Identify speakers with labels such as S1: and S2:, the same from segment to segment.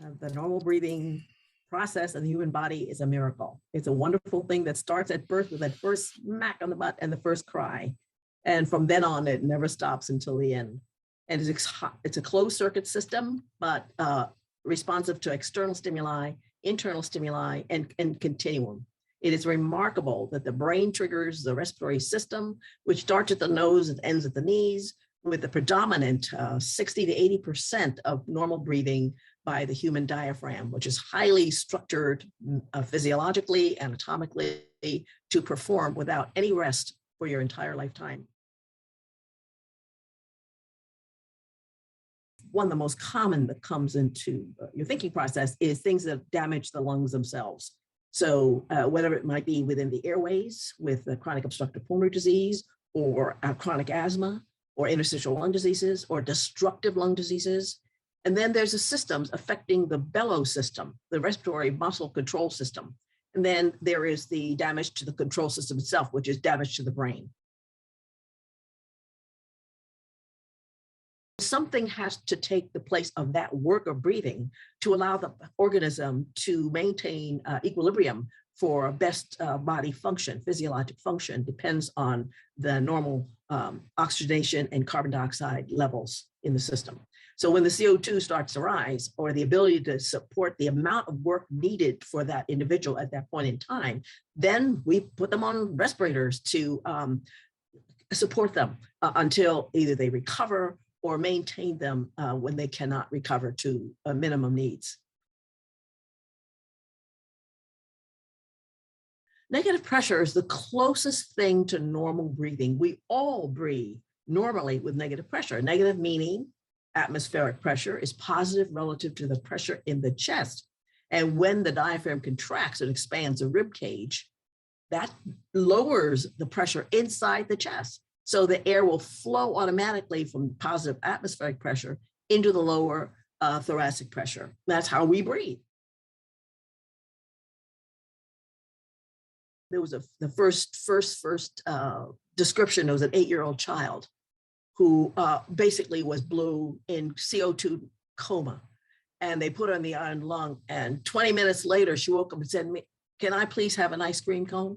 S1: The normal breathing process in the human body is a miracle. It's a wonderful thing that starts at birth with that first smack on the butt and the first cry. And from then on, it never stops until the end. And it's a closed circuit system, but responsive to external stimuli, internal stimuli, and continuum. It is remarkable that the brain triggers the respiratory system, which starts at the nose and ends at the knees, with the predominant 60 to 80% of normal breathing by the human diaphragm, which is highly structured physiologically, anatomically, to perform without any rest for your entire lifetime. One of the most common that comes into your thinking process is things that damage the lungs themselves. So whether it might be within the airways with chronic obstructive pulmonary disease, or chronic asthma, or interstitial lung diseases, or destructive lung diseases. And then there's the systems affecting the bellow system, the respiratory muscle control system. And then there is the damage to the control system itself, which is damage to the brain. Something has to take the place of that work of breathing to allow the organism to maintain equilibrium for best body function. Physiologic function depends on the normal oxygenation and carbon dioxide levels in the system. So when the CO2 starts to rise, or the ability to support the amount of work needed for that individual at that point in time, then we put them on respirators to support them until either they recover or maintain them when they cannot recover to minimum needs. Negative pressure is the closest thing to normal breathing. We all breathe normally with negative pressure. Negative meaning atmospheric pressure is positive relative to the pressure in the chest. And when the diaphragm contracts and expands the rib cage, that lowers the pressure inside the chest. So the air will flow automatically from positive atmospheric pressure into the lower thoracic pressure. That's how we breathe. There was the first description. There was an 8-year-old child who basically was blue in CO2 coma, and they put her in the iron lung. And 20 minutes later, she woke up and said, "Can I please have an ice cream cone?"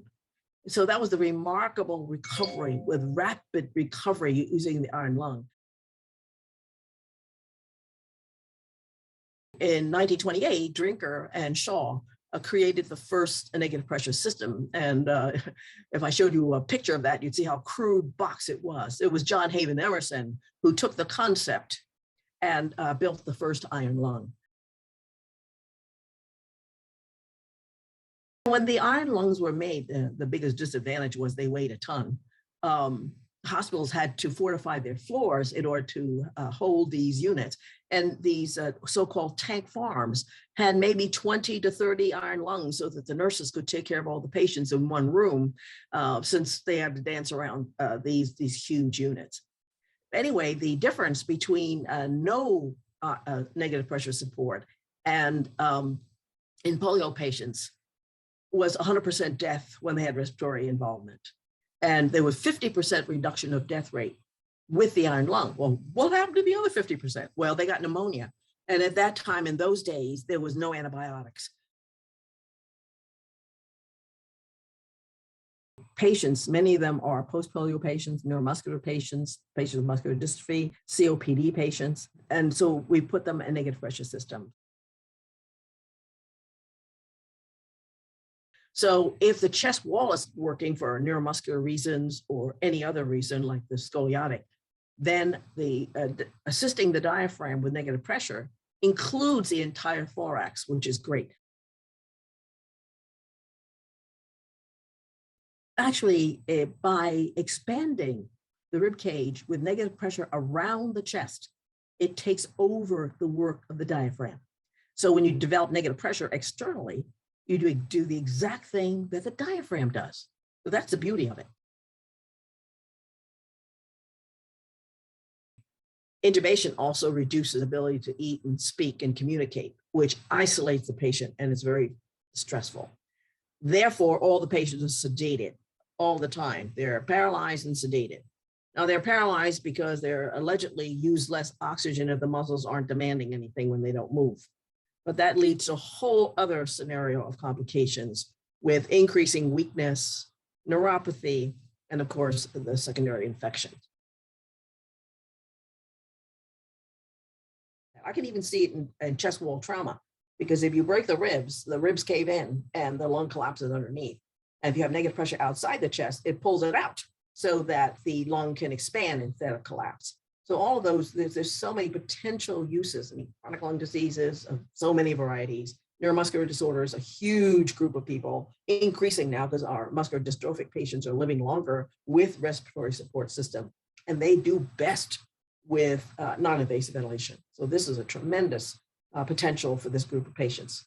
S1: So that was the remarkable recovery, with rapid recovery using the iron lung. In 1928, Drinker and Shaw created the first negative pressure system. And if I showed you a picture of that, you'd see how crude box it was. It was John Haven Emerson who took the concept and built the first iron lung. When the iron lungs were made, the biggest disadvantage was they weighed a ton. Hospitals had to fortify their floors in order to hold these units. And these so-called tank farms had maybe 20 to 30 iron lungs so that the nurses could take care of all the patients in one room, since they had to dance around these huge units. Anyway, the difference between no negative pressure support and in polio patients was 100% death when they had respiratory involvement. And there was 50% reduction of death rate with the iron lung. Well, what happened to the other 50%? Well, they got pneumonia. And at that time, in those days, there was no antibiotics. Patients, many of them are post-polio patients, neuromuscular patients, patients with muscular dystrophy, COPD patients. And so we put them in negative pressure system. So if the chest wall is working for neuromuscular reasons or any other reason like the scoliotic, then the assisting the diaphragm with negative pressure includes the entire thorax, which is great. Actually, by expanding the rib cage with negative pressure around the chest, it takes over the work of the diaphragm. So when you develop negative pressure externally, you do the exact thing that the diaphragm does. So that's the beauty of it. Intubation also reduces ability to eat and speak and communicate, which isolates the patient and is very stressful. Therefore, all the patients are sedated all the time. They're paralyzed and sedated. Now they're paralyzed because they're allegedly use less oxygen if the muscles aren't demanding anything when they don't move. but that leads to a whole other scenario of complications with increasing weakness, neuropathy, and of course, the secondary infections. I can even see it in chest wall trauma, because if you break the ribs cave in and the lung collapses underneath. And if you have negative pressure outside the chest, it pulls it out so that the lung can expand instead of collapse. So all of those, there's so many potential uses. I mean, chronic lung diseases of so many varieties, neuromuscular disorders, a huge group of people, increasing now because our muscular dystrophic patients are living longer with respiratory support system, and they do best with non-invasive ventilation. So this is a tremendous potential for this group of patients.